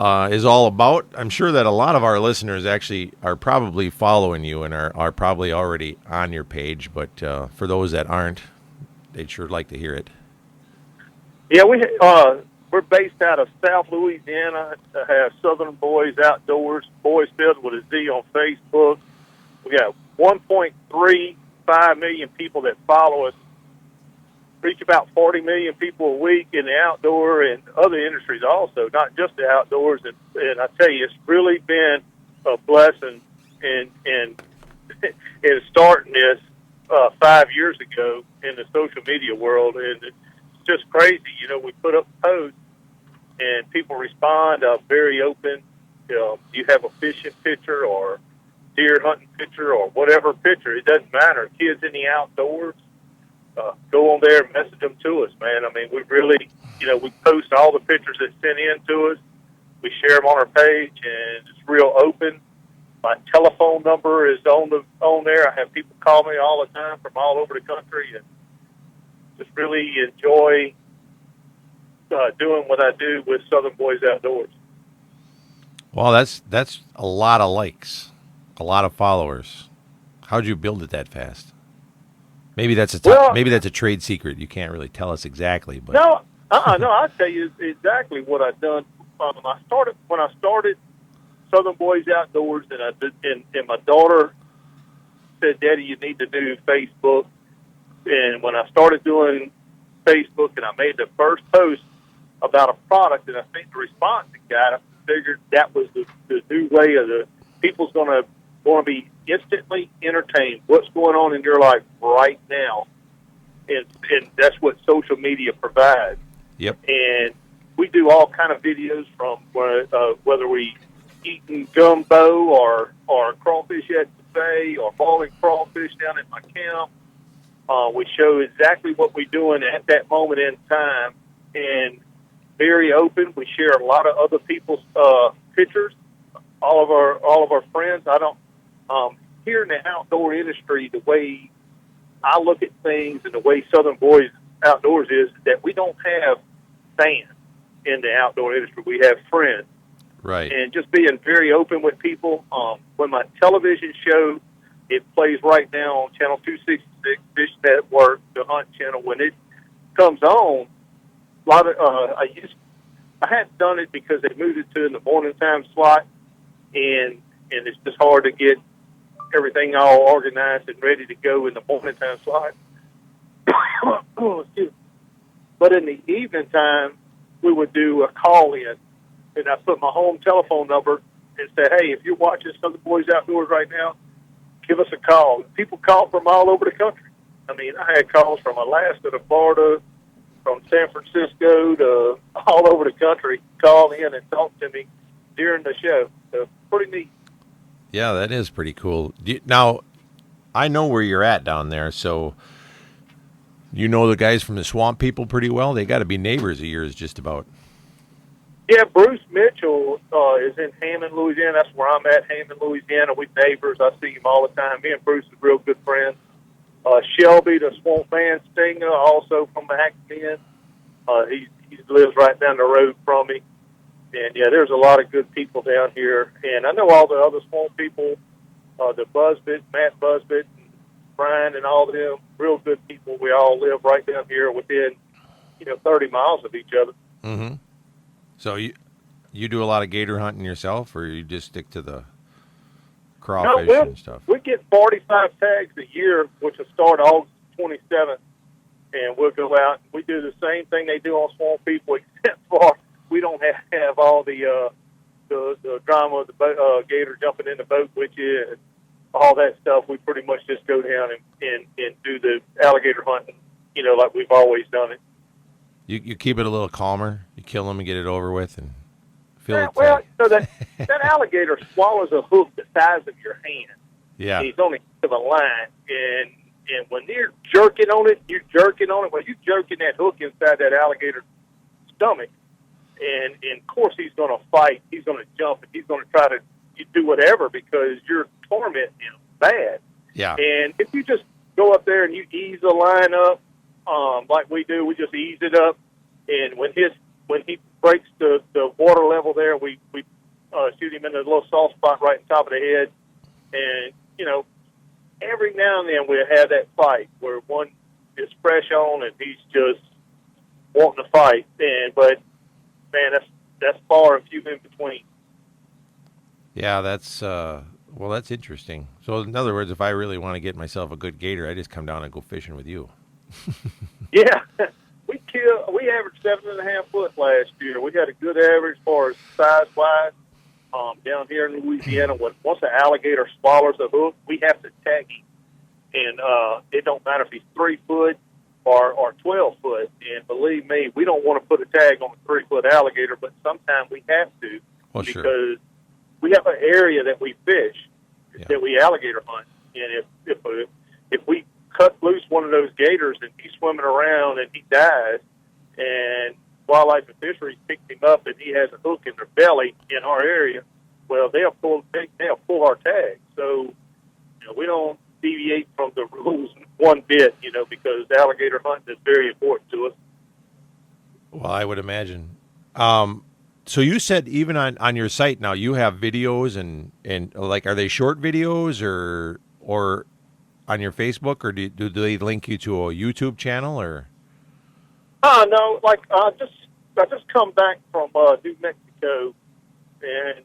is all about? I'm sure that a lot of our listeners actually are probably following you and are probably already on your page. But for those that aren't, they'd sure like to hear it. Yeah, we're based out of South Louisiana. I have Southern Boys Outdoors, Boys spelled with a Z on Facebook. We got 1.35 million people that follow us. Reach about 40 million people a week in the outdoor and other industries also, not just the outdoors. And I tell you, it's really been a blessing in starting this 5 years ago in the social media world. And it's just crazy. You know, we put up posts and people respond very open. You have a fishing picture or deer hunting picture or whatever picture. It doesn't matter. Kids in the outdoors, go on there and message them to us, man. I mean, we really, we post all the pictures that sent in to us. We share them on our page, and it's real open. My telephone number is on there. I have people call me all the time from all over the country, and just really enjoy doing what I do with Southern Boys Outdoors. Well, that's a lot of likes, a lot of followers. How'd you build it that fast? Maybe that's a trade secret. You can't really tell us exactly, but no, I'll tell you exactly what I've done. When I started Southern Boys Outdoors, and my daughter said, "Daddy, you need to do Facebook." And when I started doing Facebook, and I made the first post about a product, and I think the response it got, I figured that was the new way of the people's going to be instantly entertained. What's going on in your life right now, and that's what social media provides. Yep. And we do all kind of videos from whether we eating gumbo or crawfish at the buffet or boiling crawfish down at my camp. We show exactly what we're doing at that moment in time, and very open. We share a lot of other people's pictures. All of our friends. Here in the outdoor industry, the way I look at things and the way Southern Boys Outdoors is that we don't have fans in the outdoor industry. We have friends. Right. And just being very open with people. When my television show, it plays right now on Channel 266, Fish Network, the Hunt Channel. When it comes on, a lot of I hadn't done it because they moved it to in the morning time slot, and it's just hard to get everything all organized and ready to go in the morning time slot. But in the evening time, we would do a call in, and I put my home telephone number and said, "Hey, if you're watching Southern Boys Outdoors right now, give us a call." People call from all over the country. I mean, I had calls from Alaska to Florida, from San Francisco to all over the country, call in and talk to me during the show. So pretty neat. Yeah, that is pretty cool. Now, I know where you're at down there, so you know the guys from the Swamp People pretty well. They got to be neighbors of yours, just about. Yeah, Bruce Mitchell is in Hammond, Louisiana. That's where I'm at, Hammond, Louisiana. We're neighbors. I see him all the time. Me and Bruce are real good friends. Shelby, the Swamp Man Stinger, also from Hackman. He lives right down the road from me. And, yeah, there's a lot of good people down here. And I know all the other Swamp People, the Busbit, Matt Busbit, and Brian and all of them, real good people. We all live right down here within, 30 miles of each other. Mm-hmm. So you do a lot of gator hunting yourself, or you just stick to the crawfish and stuff? We get 45 tags a year, which will start August 27th, and we'll go out. We do the same thing they do on Swamp People, except for we don't have all the drama of the gator jumping in the boat with you and all that stuff. We pretty much just go down and do the alligator hunting, like we've always done it. You keep it a little calmer. You kill them and get it over with, and that alligator swallows a hook the size of your hand. Yeah, he's on the end of a line, and when you're jerking on it. When you're jerking that hook inside that alligator's stomach, And of course he's going to fight. He's going to jump, and he's going to try to do whatever because you're tormenting him bad. Yeah. And if you just go up there and you ease the line up, like we do, we just ease it up. And when he breaks the water level there, we shoot him in a little soft spot right on top of the head. And, every now and then we'll have that fight where one is fresh on and he's just wanting to fight. But, man, that's far and few in between. Yeah, that's interesting. So, in other words, if I really want to get myself a good gator, I just come down and go fishing with you. Yeah. We averaged 7.5 foot last year. We had a good average as far as size-wise. Down here in Louisiana, once an alligator swallows a hook, we have to tag him. And it don't matter if he's 3 foot or 12 foot. And believe me, we don't want to put a tag on a 3-foot alligator, but sometimes we have to because we have an area that we fish, that we alligator hunt. And if we cut loose one of those gators and he's swimming around and he dies, and Wildlife and Fisheries picked him up and he has a hook in their belly in our area, well, they'll pull our tag. So, we don't deviate from the rules one bit, because alligator hunting is very important to us. Well, I would imagine. So you said even on your site now you have videos and like, are they short videos or on your Facebook, or do they link you to a YouTube channel or? No, like I just come back from New Mexico, and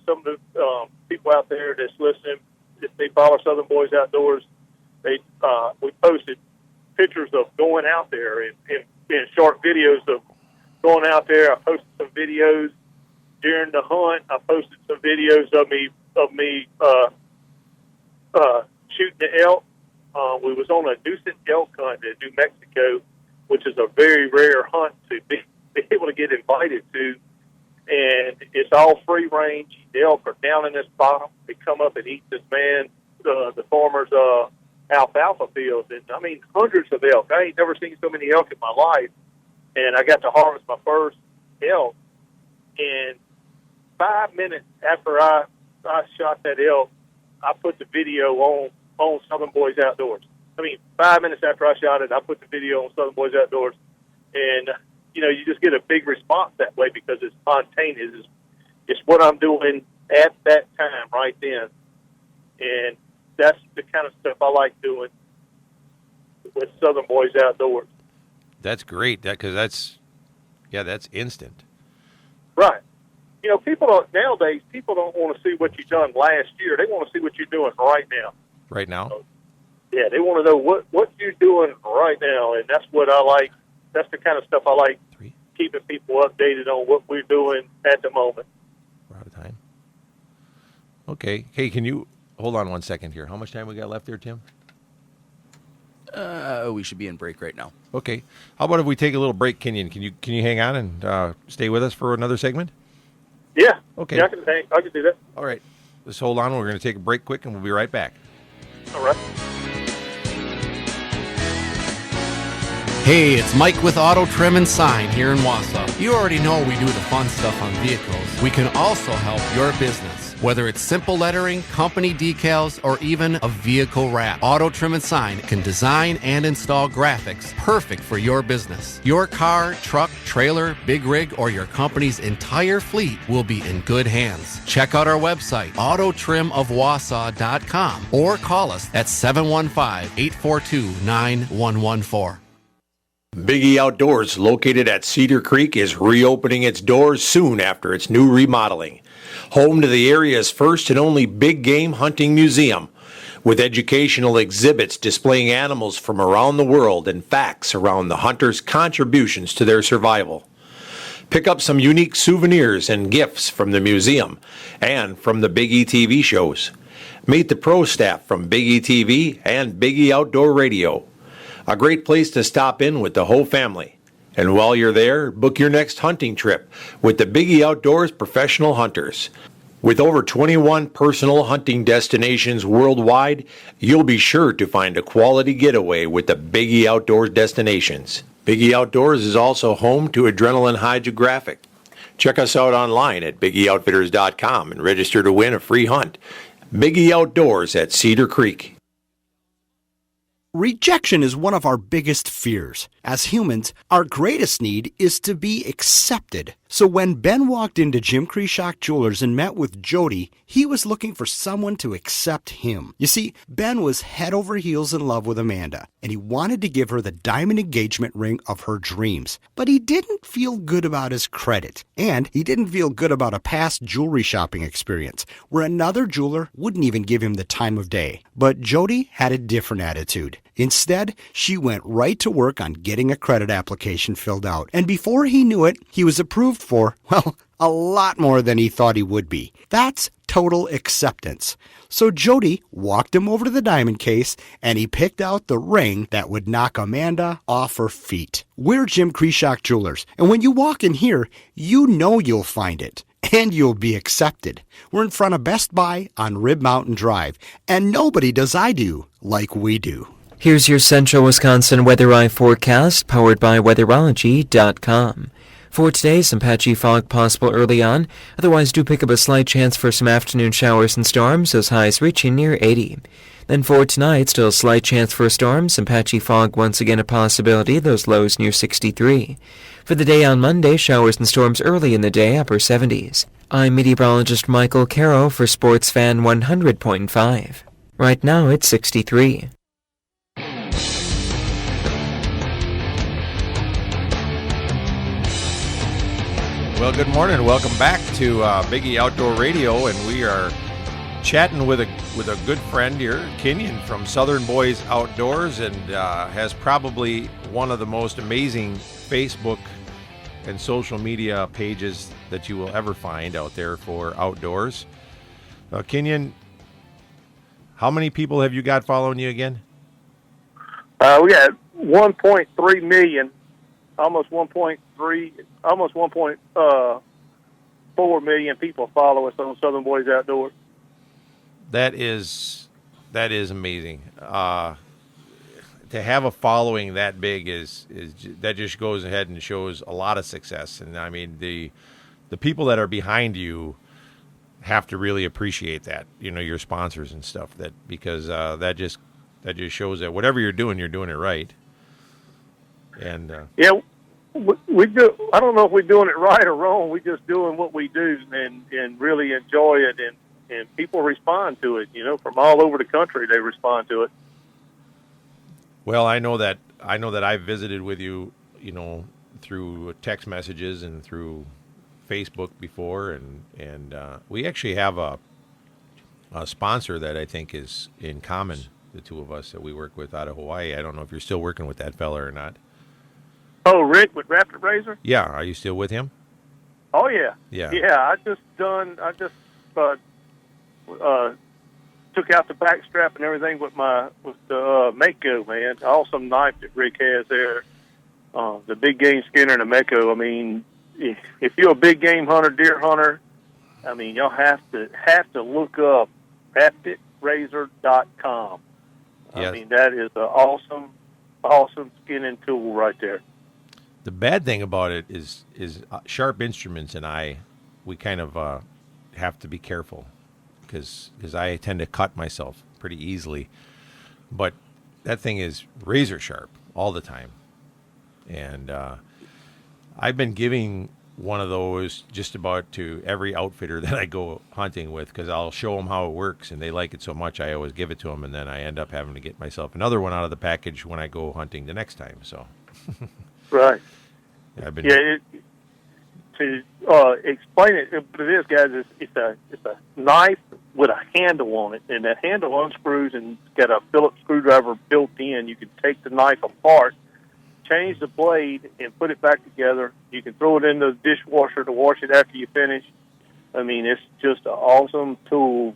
some of the people out there that's listening, if they follow Southern Boys Outdoors, we posted pictures of going out there and short videos of going out there. I posted some videos during the hunt. I posted some videos of me shooting the elk. We was on a nuisance elk hunt in New Mexico, which is a very rare hunt to be able to get invited to. And it's all free range. The elk are down in this bottom. They come up and eat this the farmer's alfalfa fields. And, I mean, hundreds of elk. I ain't never seen so many elk in my life. And I got to harvest my first elk. And 5 minutes after I shot that elk, I put the video on Southern Boys Outdoors. I mean, 5 minutes after I shot it, I put the video on Southern Boys Outdoors. And, you just get a big response that way because it's spontaneous. It's what I'm doing at that time right then. And that's the kind of stuff I like doing with Southern Boys Outdoors. That's great. That's instant. Right. Nowadays, people don't want to see what you've done last year. They want to see what you're doing right now. Right now? So, yeah, they want to know what you're doing right now, and that's what I like. That's the kind of stuff I like, keeping people updated on what we're doing at the moment. We're out of time. Okay. Hey, can you hold on 1 second here? How much time we got left there, Tim? We should be in break right now. Okay. How about if we take a little break, Kenyon? Can you hang on and stay with us for another segment? Yeah. Okay. Yeah, I can do that. All right. Let's hold on. We're going to take a break quick, and we'll be right back. All right. Hey, it's Mike with Auto Trim and Sign here in Wausau. You already know we do the fun stuff on vehicles. We can also help your business, whether it's simple lettering, company decals, or even a vehicle wrap. Auto Trim and Sign can design and install graphics perfect for your business. Your car, truck, trailer, big rig, or your company's entire fleet will be in good hands. Check out our website, autotrimofwausau.com, or call us at 715-842-9114. Big E Outdoors, located at Cedar Creek, is reopening its doors soon after its new remodeling. Home to the area's first and only big game hunting museum, with educational exhibits displaying animals from around the world and facts around the hunters' contributions to their survival. Pick up some unique souvenirs and gifts from the museum and from the Big E TV shows. Meet the pro staff from Big E TV and Big E Outdoor Radio. A great place to stop in with the whole family. And while you're there, book your next hunting trip with the Big E Outdoors Professional Hunters. With over 21 personal hunting destinations worldwide, you'll be sure to find a quality getaway with the Big E Outdoors destinations. Big E Outdoors is also home to Adrenaline Hydrographic. Check us out online at BigEOutfitters.com and register to win a free hunt. Big E Outdoors at Cedar Creek. Rejection is one of our biggest fears. As humans, our greatest need is to be accepted. So when Ben walked into Jim Kreshock Jewelers and met with Jody, he was looking for someone to accept him. You see, Ben was head over heels in love with Amanda, and he wanted to give her the diamond engagement ring of her dreams. But he didn't feel good about his credit, and he didn't feel good about a past jewelry shopping experience where another jeweler wouldn't even give him the time of day. But Jody had a different attitude. Instead, she went right to work on getting a credit application filled out. And before he knew it, he was approved for, well, a lot more than he thought he would be. That's total acceptance. So Jody walked him over to the diamond case, and he picked out the ring that would knock Amanda off her feet. We're Jim Kreshock Jewelers, and when you walk in here, you know you'll find it. And you'll be accepted. We're in front of Best Buy on Rib Mountain Drive, and nobody does I do like we do. Here's your Central Wisconsin Weather Eye forecast, powered by weatherology.com. For today, some patchy fog possible early on. Otherwise, do pick up a slight chance for some afternoon showers and storms, those highs reaching near 80. Then for tonight, still a slight chance for storms, some patchy fog once again a possibility, those lows near 63. For the day on Monday, showers and storms early in the day, upper 70s. I'm meteorologist Michael Caro for Sports Fan 100.5. Right now, it's 63. Well, good morning. Welcome back to Big E Outdoor Radio, and we are chatting with a good friend here, Kenyon from Southern Boys Outdoors, and has probably one of the most amazing Facebook and social media pages that you will ever find out there for outdoors. Kenyon, how many people have you got following you again? We got 1.3 million. Almost 1.4 million people follow us on Southern Boys Outdoors. That is amazing. To have a following that big is that just goes ahead and shows a lot of success. And I mean the people that are behind you have to really appreciate that. You know, your sponsors and stuff. That because that just shows that whatever you're doing it right. And yeah, we do. I don't know if we're doing it right or wrong. We're just doing what we do and really enjoy it, and people respond to it. You know, from all over the country, they respond to it. Well, I know that I've visited with you, you know, through text messages and through Facebook before, and we actually have a sponsor that I think is in common, the two of us that we work with out of Hawaii. I don't know if you're still working with that fella or not. Oh, Rick with Rapid Razor? Yeah, are you still with him? Oh yeah. Yeah. I just took out the back strap and everything with the Mako, man. Awesome knife that Rick has there. The big game skinner and the Mako. I mean, if you're a big game hunter, deer hunter, I mean, y'all have to look up rapidrazor.com. Yes. I mean, that is an awesome skinning tool right there. The bad thing about it is Sharp Instruments and we kind of have to be careful because I tend to cut myself pretty easily. But that thing is razor sharp all the time. And I've been giving one of those just about to every outfitter that I go hunting with because I'll show them how it works, and they like it so much I always give it to them, and then I end up having to get myself another one out of the package when I go hunting the next time. So, right. To explain it, what it is, guys, it's a knife with a handle on it, and that handle unscrews and it's got a Phillips screwdriver built in. You can take the knife apart, change the blade, and put it back together. You can throw it in the dishwasher to wash it after you finish. I mean, it's just an awesome tool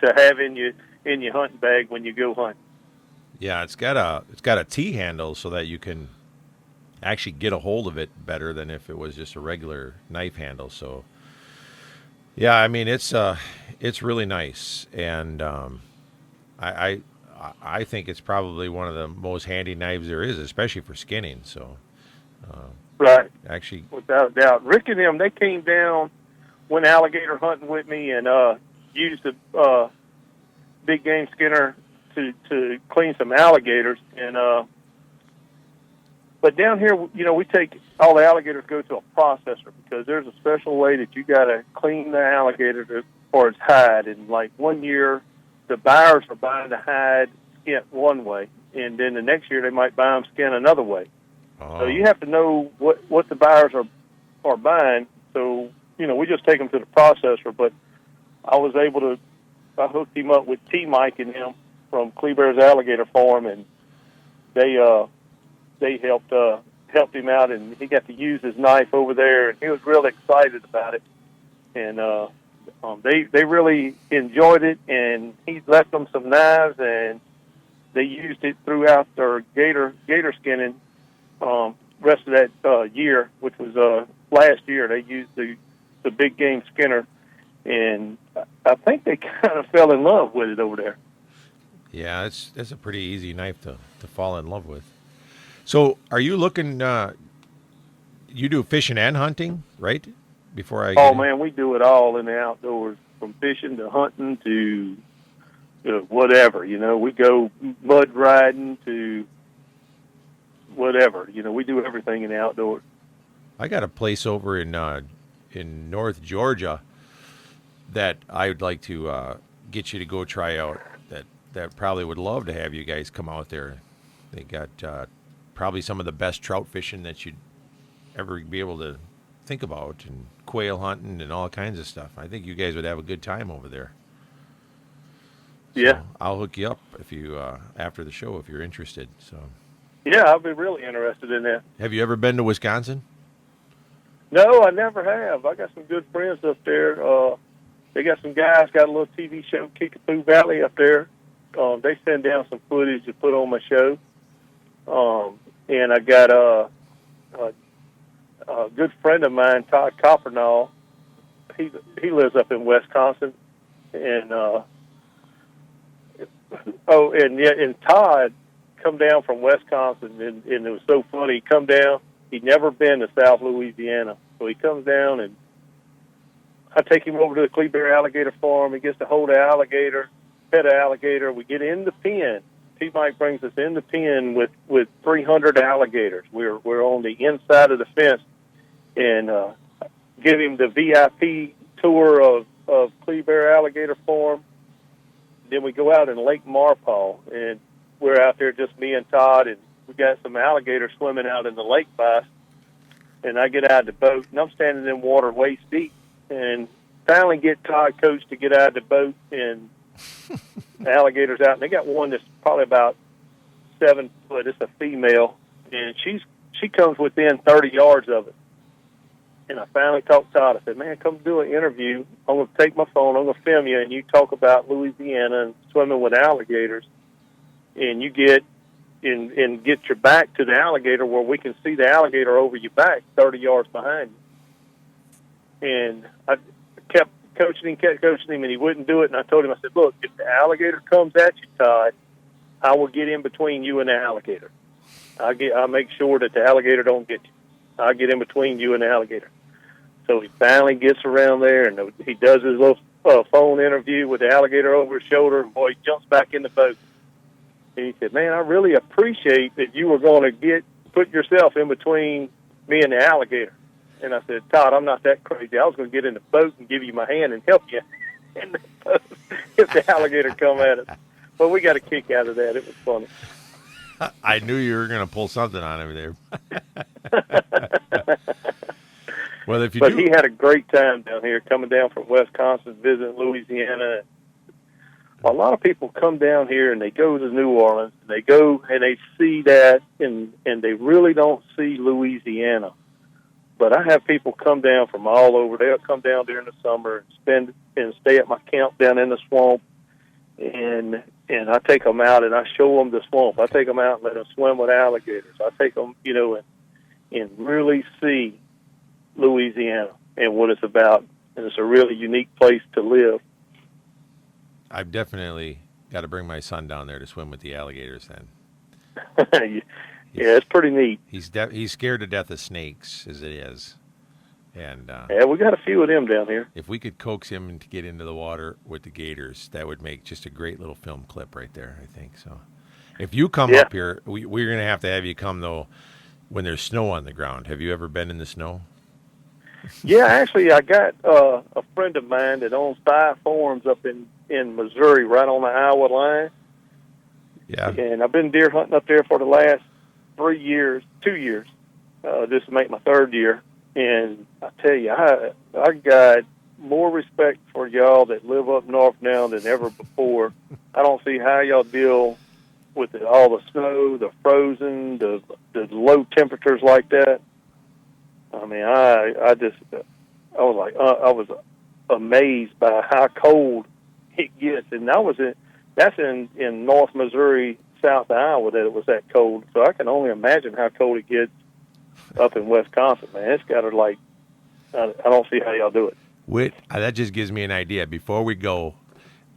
to have in your hunting bag when you go hunt. Yeah, it's got a T handle so that you can actually get a hold of it better than if it was just a regular knife handle. So, yeah, I mean it's really nice, and I think it's probably one of the most handy knives there is, especially for skinning. So, Right. Actually, without a doubt. Rick and them, they came down, went alligator hunting with me, and used a big game skinner to clean some alligators. And but down here, we take all the alligators go to a processor because there's a special way that you got to clean the alligator for its hide. And like one year, the buyers are buying the hide skin one way, and then the next year they might buy them skin another way. So you have to know what the buyers are buying. So, we just take them to the processor. But I was able to, I hooked him up with T-Mike and him from Kleber's Alligator Farm, and they helped him out, and he got to use his knife over there, and he was really excited about it. And they really enjoyed it, and he left them some knives, and they used it throughout their gator skinning. Rest of that year, which was last year, they used the big game skinner, and I think they kind of fell in love with it over there. Yeah, that's a pretty easy knife to fall in love with. So, are you looking? You do fishing and hunting, right? Before I. Man, we do it all in the outdoors, from fishing to hunting to whatever. We go mud riding to whatever. We do everything in the outdoors. I got a place over in North Georgia that I would like to get you to go try out. That probably would love to have you guys come out there. They got probably some of the best trout fishing that you'd ever be able to think about, and quail hunting and all kinds of stuff. I think you guys would have a good time over there. Yeah, so I'll hook you up if you after the show if you're interested. So. Yeah, I'd be really interested in that. Have you ever been to Wisconsin? No, I never have. I got some good friends up there. They got some guys got a little TV show, Kickapoo Valley, up there. They send down some footage to put on my show. And I got a good friend of mine, Todd Coppernall. He lives up in Wisconsin, and and Todd come down from Wisconsin, and it was so funny. He come down. He'd never been to South Louisiana, so he comes down, and I take him over to the Kleber Alligator Farm. He gets to hold an alligator, pet an alligator. We get in the pen. T-Mike brings us in the pen with 300 alligators. We're on the inside of the fence, and give him the VIP tour of Kleber Alligator Farm. Then we go out in Lake Marpaw, and we're out there, just me and Todd, and we got some alligators swimming out in the lake by us. And I get out of the boat, and I'm standing in water waist deep, and finally get Todd Coach to get out of the boat, and the alligators out. And they got one that's probably about 7 foot. It's a female, and she comes within 30 yards of it. And I finally talked to Todd. I said, man, come do an interview. I'm going to take my phone. I'm going to film you, and you talk about Louisiana and swimming with alligators. And you get get your back to the alligator where we can see the alligator over your back 30 yards behind you. And I kept coaching him, and he wouldn't do it. And I told him, I said, look, if the alligator comes at you, Todd, I will get in between you and the alligator. I'll make sure that the alligator don't get you. I'll get in between you and the alligator. So he finally gets around there, and he does his little phone interview with the alligator over his shoulder, and boy, he jumps back in the boat. And he said, man, I really appreciate that you were going to put yourself in between me and the alligator. And I said, Todd, I'm not that crazy. I was going to get in the boat and give you my hand and help you in the boat if the alligator come at us. But we got a kick out of that. It was funny. I knew you were going to pull something on him there. Well, he had a great time down here, coming down from Wisconsin, visiting Louisiana. A lot of people come down here and they go to New Orleans, and they go and they see that, and they really don't see Louisiana. But I have people come down from all over. They'll come down during the summer and stay at my camp down in the swamp, and I take them out and I show them the swamp. I take them out and let them swim with alligators. I take them, and really see Louisiana and what it's about. And it's a really unique place to live. I've definitely got to bring my son down there to swim with the alligators then. Yeah, it's pretty neat. He's scared to death of snakes, as it is. And yeah, we got a few of them down here. If we could coax him to get into the water with the gators, that would make just a great little film clip right there, I think. So if you come up here, we're going to have you come, though, when there's snow on the ground. Have you ever been in the snow? Yeah, actually, I got a friend of mine that owns 5 farms up in Missouri, right on the Iowa line. Yeah. And I've been deer hunting up there for the last 2 years. This will make my 3rd year. And I tell you, I got more respect for y'all that live up north now than ever before. I don't see how y'all deal with all the snow, the frozen, the low temperatures like that. I mean, I was amazed by how cold it gets. And that's in North Missouri, South Iowa, that it was that cold. So I can only imagine how cold it gets up in Wisconsin, man. It's got to I don't see how y'all do it. That just gives me an idea. Before we go,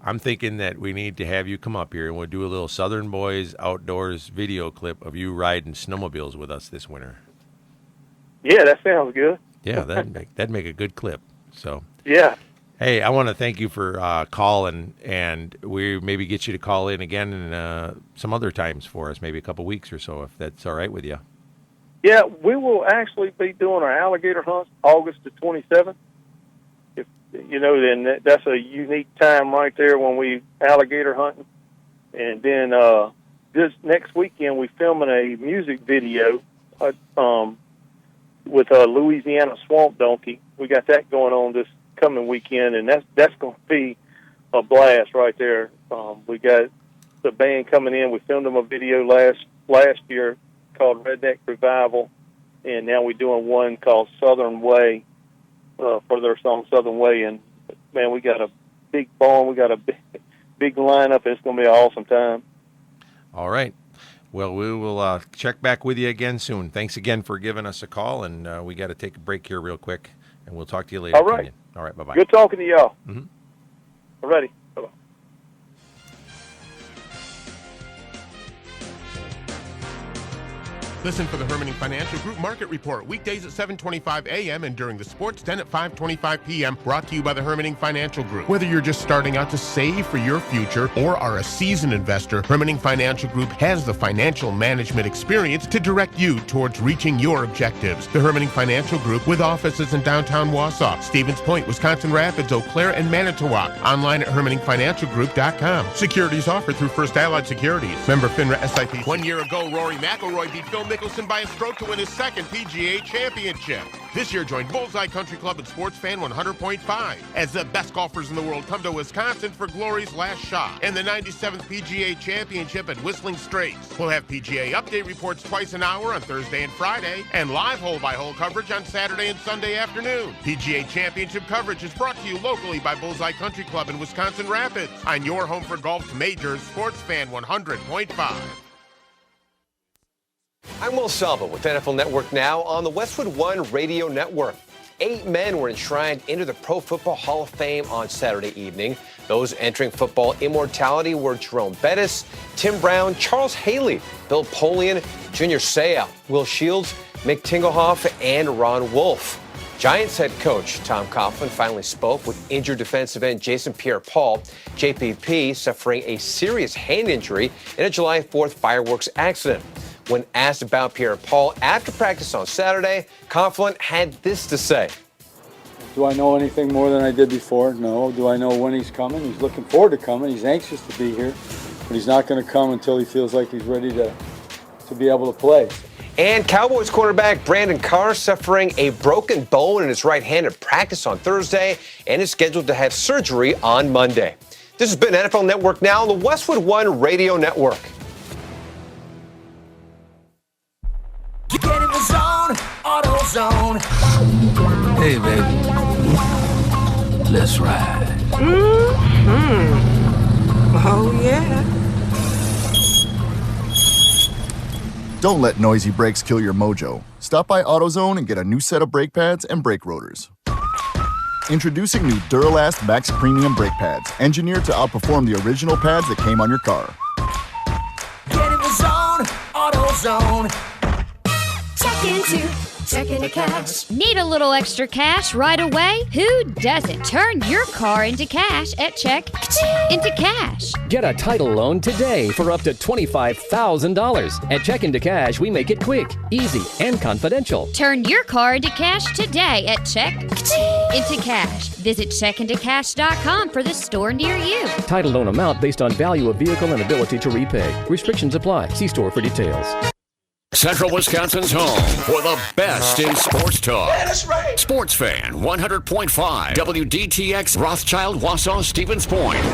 I'm thinking that we need to have you come up here and we'll do a little Southern Boys Outdoors video clip of you riding snowmobiles with us this winter. Yeah, that sounds good. Yeah, that'd make a good clip. So yeah. Hey, I want to thank you for calling, and we maybe get you to call in again some other times for us, maybe a couple weeks or so, if that's all right with you. Yeah, we will actually be doing our alligator hunt August the 27th. If then that's a unique time right there when we alligator hunting. And then this next weekend we filming a music video with a Louisiana swamp donkey. We got that going on this coming weekend, and that's going to be a blast right there. We got the band coming in. We filmed them a video last year called Redneck Revival, and now we're doing one called Southern Way for their song Southern Way. And man, we got a big barn, we got a big lineup. It's going to be an awesome time. All right. Well, we will check back with you again soon. Thanks again for giving us a call, and we got to take a break here real quick, and we'll talk to you later. All right. Kenyon. All right, bye-bye. Good talking to y'all. Mm-hmm. All righty. Bye-bye. Listen for the Hermanning Financial Group Market Report weekdays at 7:25 a.m. and during the Sports 10 at 5:25 p.m. Brought to you by the Hermanning Financial Group. Whether you're just starting out to save for your future or are a seasoned investor, Hermanning Financial Group has the financial management experience to direct you towards reaching your objectives. The Hermanning Financial Group, with offices in downtown Wausau, Stevens Point, Wisconsin Rapids, Eau Claire, and Manitowoc. Online at HermanningFinancialGroup.com. Securities offered through First Allied Securities. Member FINRA SIPC. 1 year ago, Rory McIlroy beat Phil Mickelson by a stroke to win his second PGA championship. This year, join Bullseye Country Club and Sports Fan 100.5 as the best golfers in the world come to Wisconsin for Glory's last shot and the 97th PGA Championship at Whistling Straits. We'll have PGA update reports twice an hour on Thursday and Friday, and live hole-by-hole coverage on Saturday and Sunday afternoon. PGA Championship coverage is brought to you locally by Bullseye Country Club in Wisconsin Rapids on your home for golf's majors, Sports Fan 100.5. I'm Will Selva with NFL Network Now on the Westwood One Radio Network. 8 men were enshrined into the Pro Football Hall of Fame on Saturday evening. Those entering football immortality were Jerome Bettis, Tim Brown, Charles Haley, Bill Polian, Junior Seau, Will Shields, Mick Tingelhoff, and Ron Wolf. Giants head coach Tom Coughlin finally spoke with injured defensive end Jason Pierre-Paul, JPP, suffering a serious hand injury in a July 4th fireworks accident. When asked about Pierre-Paul after practice on Saturday, Coughlin had this to say. Do I know anything more than I did before? No. Do I know when he's coming? He's looking forward to coming. He's anxious to be here, but he's not going to come until he feels like he's ready to be able to play. And Cowboys quarterback Brandon Carr suffering a broken bone in his right hand at practice on Thursday and is scheduled to have surgery on Monday. This has been NFL Network Now on the Westwood One Radio Network. Get in the zone, AutoZone. Hey, baby. Let's ride. Oh, yeah. Don't let noisy brakes kill your mojo. Stop by AutoZone and get a new set of brake pads and brake rotors. Introducing new Duralast Max Premium brake pads, engineered to outperform the original pads that came on your car. Get in the zone, AutoZone. Check into cash. Need a little extra cash right away? Who doesn't? Turn your car into cash at Check into Cash. Get a title loan today for up to $25,000. At Check into Cash, we make it quick, easy, and confidential. Turn your car into cash today at Check into Cash. Visit checkintocash.com for the store near you. Title loan amount based on value of vehicle and ability to repay. Restrictions apply. See store for details. Central Wisconsin's home for the best in sports talk. Yeah, that's right. Sports Fan 100.5 WDTX Rothschild, Wausau, Stevens Point.